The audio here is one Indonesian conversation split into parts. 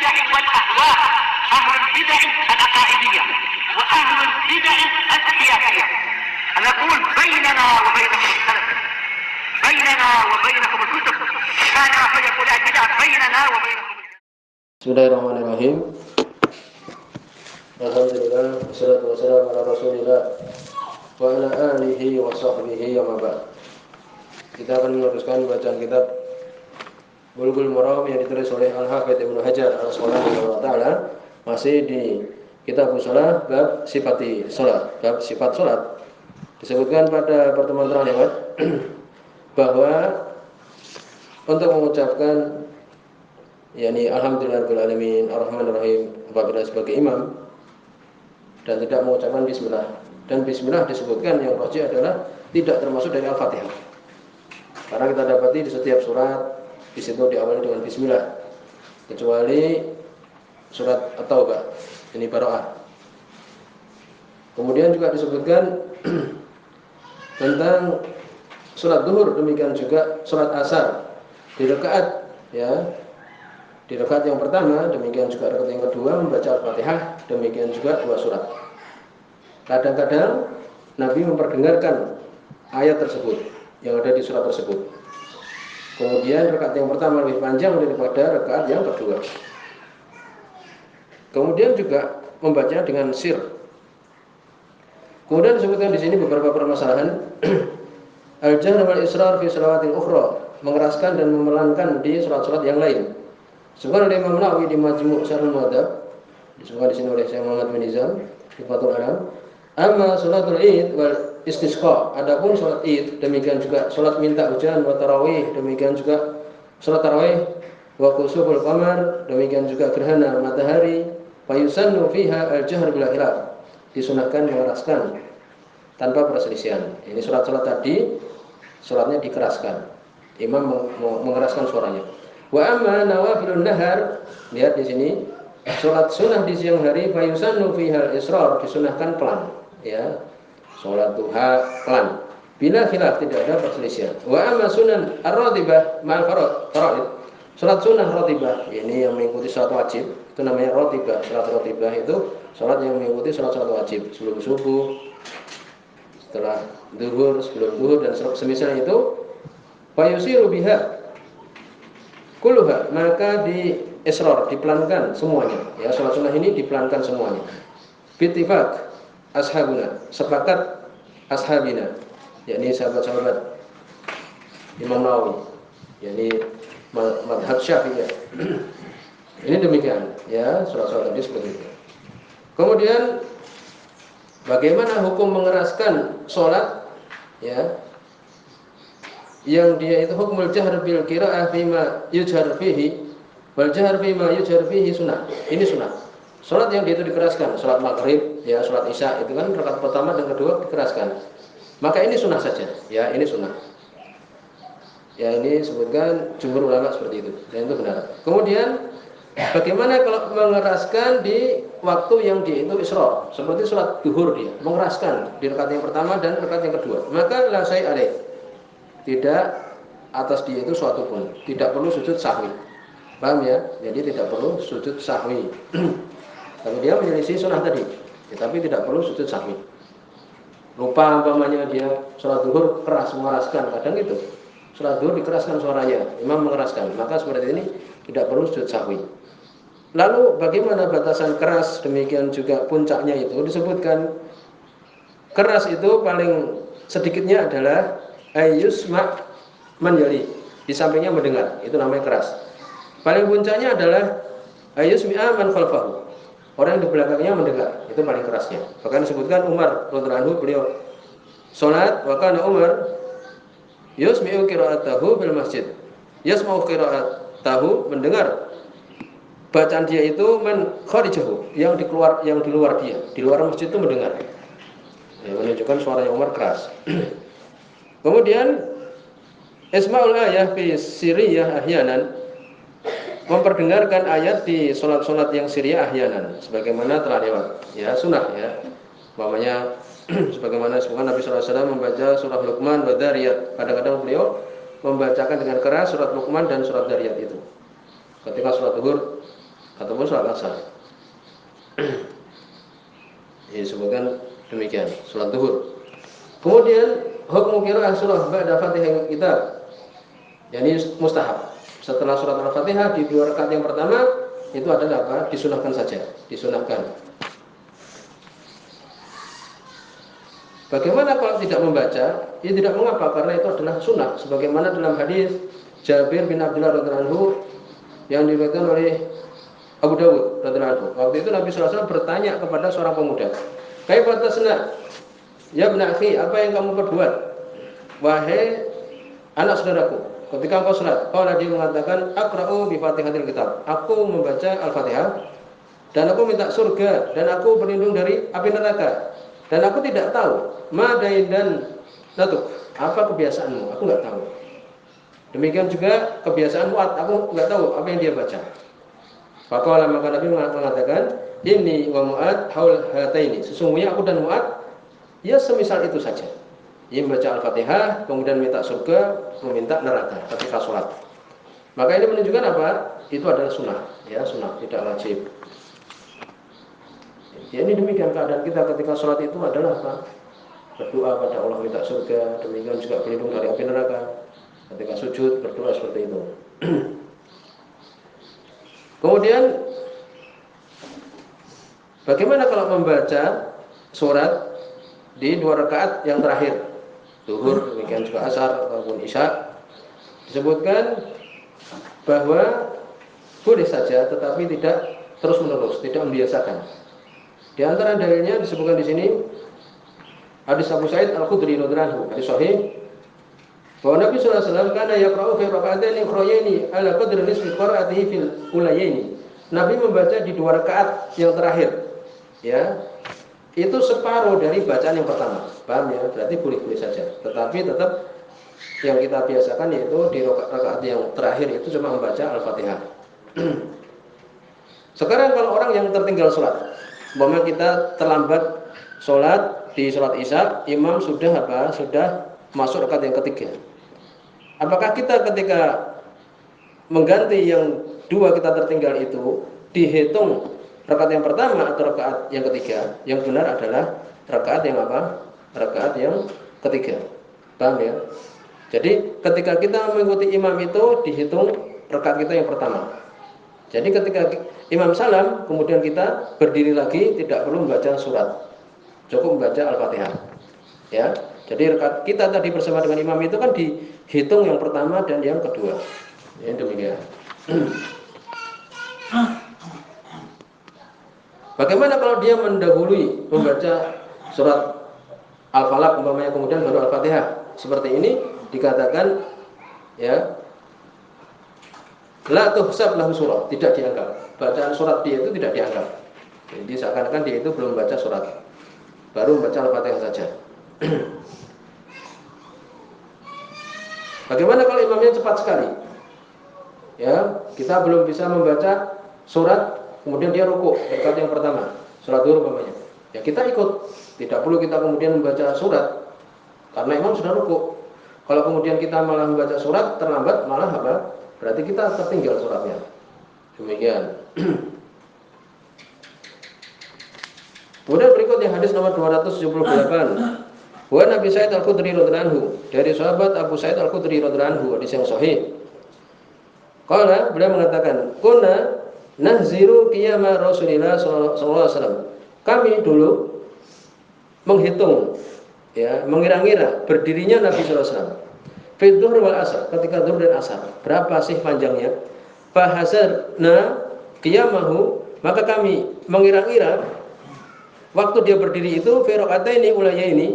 البدع والأهواء، أهل البدع العقائدية وأهل البدع السياسية. نقول بيننا وبينكم السلف، بيننا وبينكم الكتب، كان فيقول البدع بيننا وبينكم. Bismillahirrahmanirrahim. Alhamdulillah, wassalatu wassalamu ala Rasulillah wa ala alihi wa sahbihi wa ba'd. Kita akan meneruskan bacaan kitab Bulughul Maram yang ditulis oleh Al-Hafidz Ibnu Hajar Al-Asqalani rahimahullah, masih di kitab shalah bab sifati salat, bab sifat salat. Disebutkan pada pertemuan terakhir bahwa untuk mengucapkan yakni alhamdulillahirabbil alamin arrahmanir rahim apabila sebagai imam dan tidak mengucapkan bismillah, dan bismillah disebutkan yang rajih adalah tidak termasuk dari Al-Fatihah, karena kita dapati di setiap surat di situ diawali dengan bismillah kecuali surat At-Taubah, ini Bara'ah. Kemudian juga disebutkan tentang salat zuhur, demikian juga salat asar di rakaat di rakaat yang pertama, demikian juga rakaat yang kedua membaca Al-Fatihah, demikian juga dua surat. Kadang-kadang Nabi memperdengarkan ayat tersebut yang ada di surat tersebut. Kemudian rakaat yang pertama lebih panjang daripada rakaat yang kedua. Kemudian juga membaca dengan sir. Kemudian disebutkan di sini beberapa permasalahan. Al-jahr wal israr fi salawatil ukhra, mengeraskan dan memelankan di salat-salat yang lain. Sebagaimana Imam Nawawi di Majmu' Syarhul Muhadzab, disebutkan di sini oleh Syekh Muhammad bin Nizam di Fathul Alam. Amma salatul Id wal istisqa, adapun salat Id, demikian juga salat minta hujan, wa tarawih, demikian juga salat tarawih, wa kusuful qamar, demikian juga gerhana matahari, fa yusannu fiha al-jahr bil khilaf, disunahkan mengeraskan tanpa perselisihan. Ini salat-salat tadi salatnya dikeraskan, imam mengeraskan suaranya. Wa amma nawafilun nahar, lihat di sini salat sunnah di siang hari, fa yusannu fiha al-israr, disunahkan pelan, ya. Salat duha pelan bila khilaf, tidak ada perselisihan. Wa amma sunan ar-ratibah ma'al faraid, salat sunnah ratibah ini yang mengikuti salat wajib, itu namanya ratibah. Salat ratibah itu salat yang mengikuti salat-salat wajib, sebelum subuh, setelah zuhur, sebelum zuhur dan semisal itu. Fa yusiru biha kulluha, maka di israr, dipelankan semuanya, ya. Salat sunnah ini dipelankan semuanya. Bittifaq ashabuna, sepakat ashabina, yakni sahabat-sahabat Imam Nawawi, yakni madhab Syafi'iyah. Ini demikian, ya, salat-salat tadi seperti itu. Kemudian bagaimana hukum mengeraskan salat, ya, yang dia itu hukumul jahr bil qira'ah fima yujhar fihi wal jahr fima yujhar fihi sunnah. Ini sunnah. Salat yang dia itu dikeraskan, salat maghrib, ya, salat isya itu kan rakaat pertama dan kedua dikeraskan. Maka ini sunnah saja, ya, ini sunnah. Ya, ini sebutkan jumhur ulama seperti itu, dan itu benar. Kemudian bagaimana kalau mengeraskan di waktu yang dia itu isra, seperti salat zuhur, dia mengeraskan di rakaat yang pertama dan rakaat yang kedua, maka la syai' alaih, tidak atas dia itu suatu pun, tidak perlu sujud sahwi. Paham ya? Jadi tidak perlu sujud sahwi. Tapi dia menyelisih sunnah tadi, tetapi tidak perlu sujud sahwi. Lupa umpamanya dia salat zuhur keras mengeraskan, kadang itu salat zuhur dikeraskan suaranya, imam mengeraskan, maka seperti ini tidak perlu sujud sahwi. Lalu bagaimana batasan keras, demikian juga puncaknya itu disebutkan. Keras itu paling sedikitnya adalah ayyusma man yali, di sampingnya mendengar, itu namanya keras. Paling puncaknya adalah ayyusmi'a man khalfahu, orang yang di belakangnya mendengar, itu paling kerasnya. Bahkan disebutkan Umar radhiyallahu anhu, beliau salat wa kana Umar yusmi'u qira'atahu bil masjid, yasma'u qira'atahu, mendengar bacaan dia itu man kharijahu, yang di luar dia, di luar masjid itu mendengar. Ya, menunjukkan suaranya Umar keras. Kemudian isma'ul ayah fi sirriyah ahyanan, memperdengarkan ayat di salat-salat yang sirriyah ahyanan, sebagaimana telah lewat, ya, sunnah, ya. Umpamanya sebagaimana Nabi sallallahu alaihi wasallam membaca surah Luqman wa Dzariyat, kadang-kadang beliau membacakan dengan keras surat Luqman dan surat Dzariyat itu. Ketika salat zuhur ataupun sholat asar. Disebutkan demikian, sholat zuhur. Kemudian hukum qiraah surah ba'da Fatihah kitab, yakni mustahab. Setelah surat Al-Fatihah di 2 rakaat yang pertama itu adalah apa? Disunahkan saja, disunahkan. Bagaimana kalau tidak membaca? Ya tidak mengapa, karena itu adalah sunnah. Sebagaimana dalam hadis Jabir bin Abdullah radhiyallahu anhu yang diriwayatkan oleh Abu Dawud radhiyallahu anhu. Waktu itu Nabi SAW bertanya kepada seorang pemuda, "Kaifa tasna? Ya ibn akhi, apa yang kamu perbuat? Wahai anak saudaraku, ketika engkau salat." Qala, dia mengatakan, "Aqra'u bi Fatihatil kitab." Aku membaca Al-Fatihah dan aku minta surga dan aku berlindung dari api neraka. Dan aku tidak tahu madain dan natuk, apa kebiasaanmu? Aku nggak tahu. Demikian juga kebiasaan Mu'ad, aku nggak tahu apa yang dia baca. Faqala, maka Nabi mengatakan, "Inni wa Mu'ad haul hataini." Sesungguhnya aku dan Mu'ad ya semisal itu saja. Ia membaca Al-Fatihah, kemudian minta surga, meminta neraka ketika sholat. Maka ini menunjukkan apa? Itu adalah sunnah, ya sunnah, tidak wajib. Ya ini demikian keadaan kita ketika sholat itu adalah apa? Berdoa pada Allah minta surga, demikian juga berlindung dari api neraka. Ketika sujud berdoa seperti itu. Kemudian bagaimana kalau membaca surat di 2 rakaat yang terakhir? Zuhur, demikian juga asar ataupun isya. Disebutkan bahwa boleh saja tetapi tidak terus-menerus, tidak membiasakan. Di antara dalilnya disebutkan di sini hadis Abu Sa'id Al-Khudri radhiyallahu anhu, hadis sahih, bahwa Nabi sallallahu alaihi wasallam kana yaqra'u fi raka'ataini ukhrayaini ala qadri nisfi qira'atihi fil ulayaini. Nabi membaca di 2 rakaat yang terakhir, ya. Itu separuh dari bacaan yang pertama. Paham ya? Berarti boleh-boleh saja. Tetapi tetap yang kita biasakan yaitu di rakaat yang terakhir itu cuma membaca Al-Fatihah. Sekarang kalau orang yang tertinggal sholat, umpamanya kita terlambat sholat di sholat isya, imam sudah apa? Sudah masuk rakaat yang ketiga. Apakah kita ketika mengganti yang 2 kita tertinggal itu dihitung rakaat yang pertama atau rakaat yang ketiga? Yang benar adalah rakaat yang apa? Rakaat yang ketiga. Paham ya? Jadi ketika kita mengikuti imam itu dihitung rakaat kita yang pertama. Jadi ketika imam salam kemudian kita berdiri lagi, tidak perlu membaca surat, cukup membaca Al-Fatihah. Ya. Jadi rakaat kita tadi bersama dengan imam itu kan dihitung yang pertama dan yang kedua. Ya, demikian. Bagaimana kalau dia mendahului membaca surat Al-Falaq umpamanya kemudian baru Al-Fatihah? Seperti ini dikatakan ya la tuhsab lahu surah, tidak dianggap. Bacaan surat dia itu tidak dianggap. Jadi seakan-akan dia itu belum baca surat, baru membaca Al-Fatihah saja. Bagaimana kalau imamnya cepat sekali? Ya, kita belum bisa membaca surat, kemudian dia rukuk rakaat yang pertama, surat zuhur umpamanya. Ya kita ikut, tidak perlu kita kemudian membaca surat karena imam sudah rukuk. Kalau kemudian kita malah membaca surat terlambat, malah apa? Berarti kita tertinggal suratnya. Demikian. Kemudian berikutnya hadis nomor 278. Wa Nabi Sa'id Al-Khudri radhiyallahu anhu, dari sahabat Abu Sa'id Al-Khudri radhiyallahu anhu, hadis yang sahih. Qala, beliau mengatakan, "Kunna nahziru qiyama Rasulillah sallallahu alaihi wasallam." Kami dulu menghitung, ya, mengira-ngira berdirinya Nabi sallallahu alaihi wasallam. Fi dhuhr wal asar, ketika zuhur dan asar. Berapa sih panjangnya? Fahasarna qiyamahu, maka kami mengira-ngira waktu dia berdiri itu fi raka'ataini ulayaini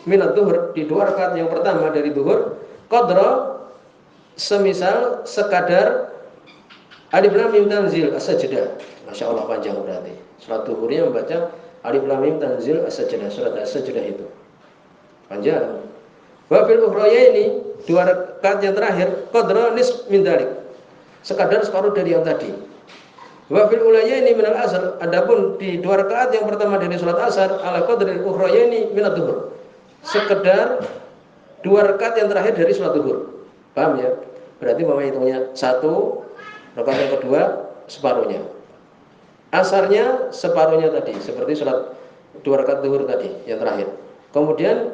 min adz-dzuhr, di 2 rakaat yang pertama dari zuhur, qadra semisal sekadar alif lam mim tanzil as-sajdah. Masya Allah panjang berarti. Surat zuhurnya membaca alif lam mim tanzil as-sajdah, surat as-sajdah itu panjang. Wa fil ukhrayaini, 2 rakaat yang terakhir, qadra nisf min dzalik, sekadar separuh dari yang tadi. Wa fil ulayaini min al-asr, adapun di 2 rakaat yang pertama dari salat asar, ala qadri ukhrayaini min adz-dzuhr, sekedar 2 rakaat yang terakhir dari salat zuhur. Paham ya? Berarti bahwa hitungnya 1 rakaat yang kedua separuhnya. Asarnya separuhnya tadi, seperti sholat 2 rakaat zuhur tadi yang terakhir. Kemudian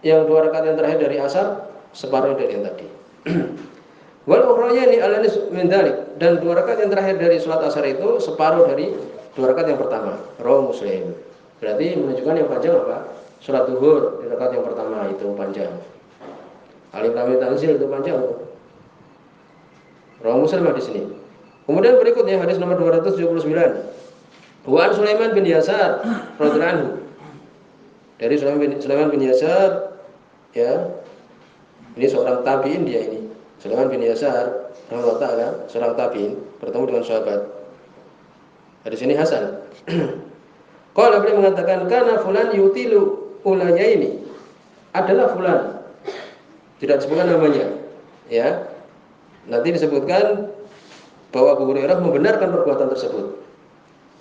yang 2 rakaat yang terakhir dari asar separuh dari yang tadi. Wal ukhrayani alanis min dzalik, dan 2 rakaat yang terakhir dari sholat asar itu separuh dari 2 rakaat yang pertama. Rawahu Muslim. Berarti menunjukkan yang panjang apa? Sholat zuhur di rakaat yang pertama itu panjang. Alif lam mim tanzil itu panjang. Rawahu Muslim di sini. Kemudian berikutnya hadis nomor 279. Wa an Sulaiman bin Yasar radhiyallahu anhu. Dari Sulaiman bin Yasar, ya. Ini seorang tabi'in dia ini. Sulaiman bin Yasar rahimahullah taala, seorang tabi'in bertemu dengan sahabat. Hadis ini hasan. Qala beliau mengatakan kana fulan yutilu ulayaini. Adalah fulan. Tidak disebutkan namanya, ya. Nanti disebutkan bahwa Abu Hurairah membenarkan perbuatan tersebut,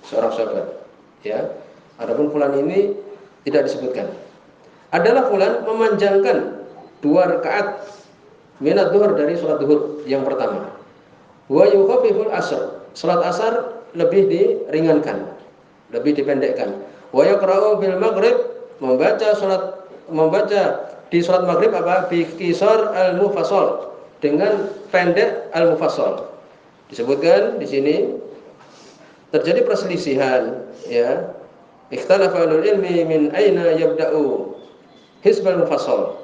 seorang sahabat, ya. Adapun fulan ini tidak disebutkan. Adalah fulan memanjangkan 2 rakaat minat zuhur dari sholat zuhur yang pertama. Wa yukhafiful asr. Sholat asar lebih diringankan, lebih dipendekkan. Wa yaqra'u bil maghrib, membaca di sholat maghrib apa? Bi qisar al mufassal, dengan pendek al mufassal. Disebutkan di sini terjadi perselisihan, ya. Ikhtalafa ahlul ilmi min aina yabda'u hisbal mufassal.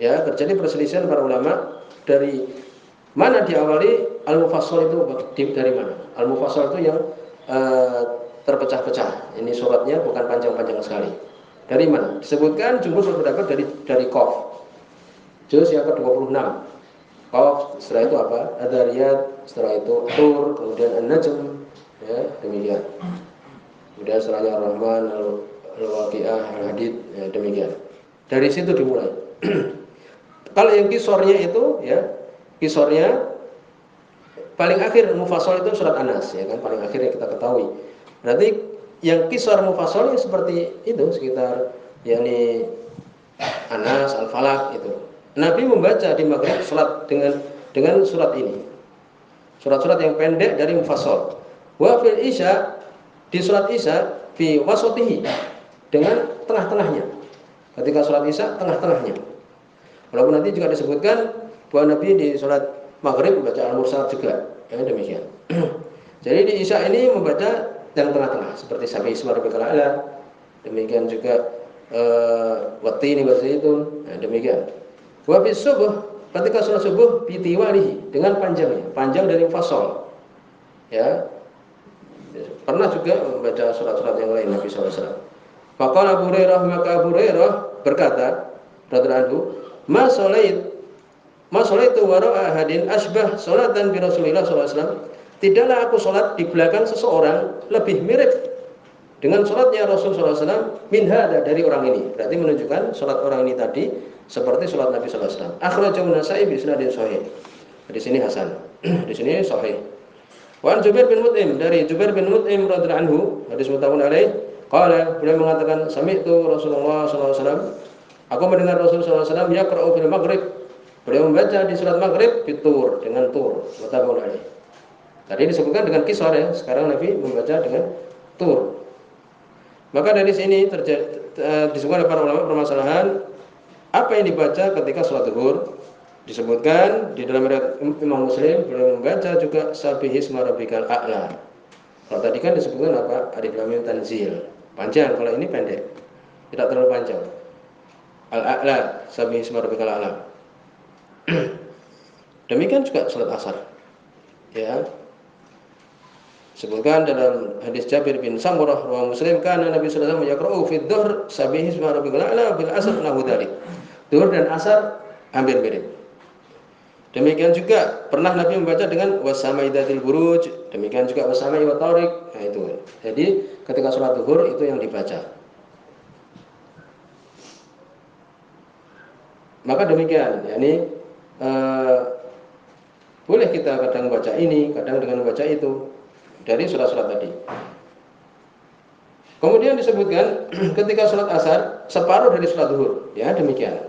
Ya, terjadi perselisihan para ulama dari mana diawali al-mufassal itu, dari mana? Al-mufassal itu yang terpecah-pecah. Ini suratnya bukan panjang-panjang sekali. Dari mana? Disebutkan jumhur berpendapat dari Qaf. Juz yang ke-26. Qaf, setelah itu apa? Ad-Dariyat, setelah itu Tur, kemudian An-Najm, ya, demikian. Kemudian setelahnya Ar-Rahman, Al-Waqi'ah, Al-Hadid, ya, demikian. Dari situ dimulai. Kalau yang kisornya itu, ya, kisornya paling akhir mufassal itu surat An-Nas, ya kan, paling akhir yang kita ketahui. Berarti yang kisor mufassalnya seperti itu, sekitar yakni An-Nas, Al-Falaq itu. Nabi membaca di maghrib salat dengan surat ini. Surat-surat yang pendek dari mufassal. Wa fil isya, di surat isya fi wasatihi, dengan tengah-tengahnya. Ketika surat isya tengah-tengahnya. Walaupun nanti juga disebutkan bahwa Nabi di salat maghrib membaca Al-Mursalat juga. Ya, demikian. Jadi di isya ini membaca yang tengah-tengah seperti Sabih Isma Rabbikal A'la. Demikian juga Wattini wa Zaitun. Nah, demikian. Wa fi subuh, ketika salat subuh bitiwalihi, dengan panjangnya, panjang dari mufassal. Ya. Pernah juga membaca surat-surat yang lain Nabi sallallahu alaihi wasallam. Faqala Abu Hurairah, maka Abu Hurairah berkata radhiyallahu anhu, ma salaitu wara'a ahadin asbah salatan bi Rasulillah sallallahu alaihi wasallam. Tidaklah aku salat di belakang seseorang lebih mirip dengan salatnya Rasul sallallahu alaihi wasallam min hada, dari orang ini. Berarti menunjukkan salat orang ini tadi seperti salat Nabi sallallahu alaihi wasallam. Akhrajahu An-Nasa'i bi isnadin shahih. Di sini hasan. Di sini sahih. Wa Jubair bin Mut'im, dari Jubair bin Mut'im radhiyallahu anhu, hadis muttafaqun alaih, qala, beliau mengatakan sami'tu Rasulullah sallallahu alaihi wasallam, aku mendengar Rasul sallallahu alaihi wasallam yaqra'u fil maghrib, beliau membaca di salat maghrib fitur, dengan tur, muttafaqun alaih. Tadi disebutkan dengan kisar, ya, sekarang Nabi membaca dengan tur. Maka dari sini disebutkan oleh para ulama permasalahan apa yang dibaca ketika salat zuhur. Disebutkan di dalam riwayat Imam Muslim, beliau membaca juga Sabbihisma Rabbikal A'la. Kalau tadi kan disebutkan apa? Alif lam mim tanzil. Panjang, kalau ini pendek. Tidak terlalu panjang. Al-A'la, Sabbihisma Rabbikal A'la. Demikian juga salat asar. Ya. Sebutkan dalam hadis Jabir bin Samurah riwayat Muslim, karena Nabi sallallahu alaihi wasallam yaqra'u fi dhuhr Sabbihisma Rabbikal A'la bil asr nahu dzalik. Dhuhr dan asar hampir mirip. Demikian juga pernah Nabi membaca dengan wasamaidatil buruj, demikian juga wasamai wa tariq. Nah, itu. Jadi ketika sholat zuhur itu yang dibaca. Maka demikian, yakni boleh kita kadang baca ini, kadang dengan membaca itu dari surat-surat tadi. Kemudian disebutkan ketika sholat asar separuh dari sholat zuhur, ya demikian.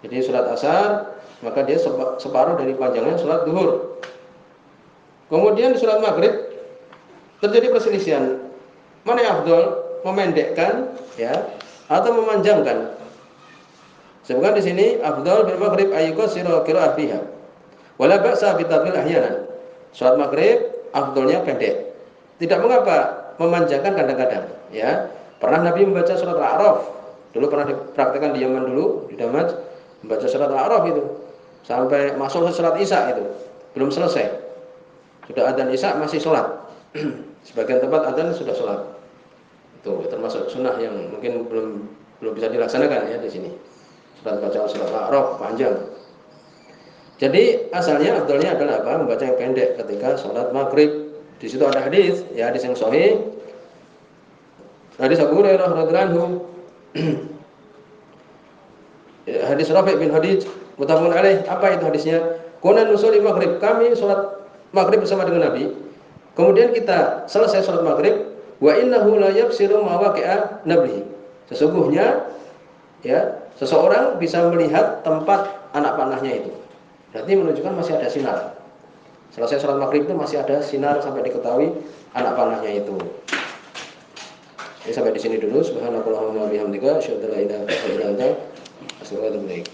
Jadi sholat asar maka dia separuh dari panjangnya sholat zuhur. Kemudian di sholat maghrib terjadi perselisihan. Mana yang afdol? Memendekkan ya atau memanjangkan? Sebutkan di sini afdal bil maghrib ayyuqsiru qira'ah fiha. Wala ba'sa bi tadwil ahyanan. Salat maghrib afdalnya pendek. Tidak mengapa memanjangkan kadang-kadang, ya. Pernah Nabi membaca surat Al-A'raf. Dulu pernah dipraktikkan di Yaman dulu, di Damaj, membaca surat Al-A'raf itu sampai masuk surat Isya itu. Belum selesai. Sudah adzan Isya masih salat. Sebagian tempat adzan sudah salat. Itu termasuk sunnah yang mungkin belum bisa dilaksanakan ya di sini. Bacaan surat Al-A'raf panjang. Jadi asalnya afdalnya adalah apa? Membaca yang pendek ketika sholat maghrib. Di situ ada hadis, ya hadis yang sahih. Hadis Abu Hurairah radhiyallahu anhu. Hadis Rafi' bin Hadij muttafaqun alaih. Apa itu hadisnya? Kunna nusolli maghrib. Kami sholat maghrib bersama dengan Nabi. Kemudian kita selesai sholat maghrib. Wa innahu la yabsiru ma waqi'a nablihi. Sesungguhnya ya, seseorang bisa melihat tempat anak panahnya itu. Berarti menunjukkan masih ada sinar. Selesai sholat maghrib itu masih ada sinar sampai diketahui anak panahnya itu. Ini sampai di sini dulu. Subhanakallahumma wa bihamdika asyhadu an la ilaha illa anta astaghfiruka wa atubu ilaik.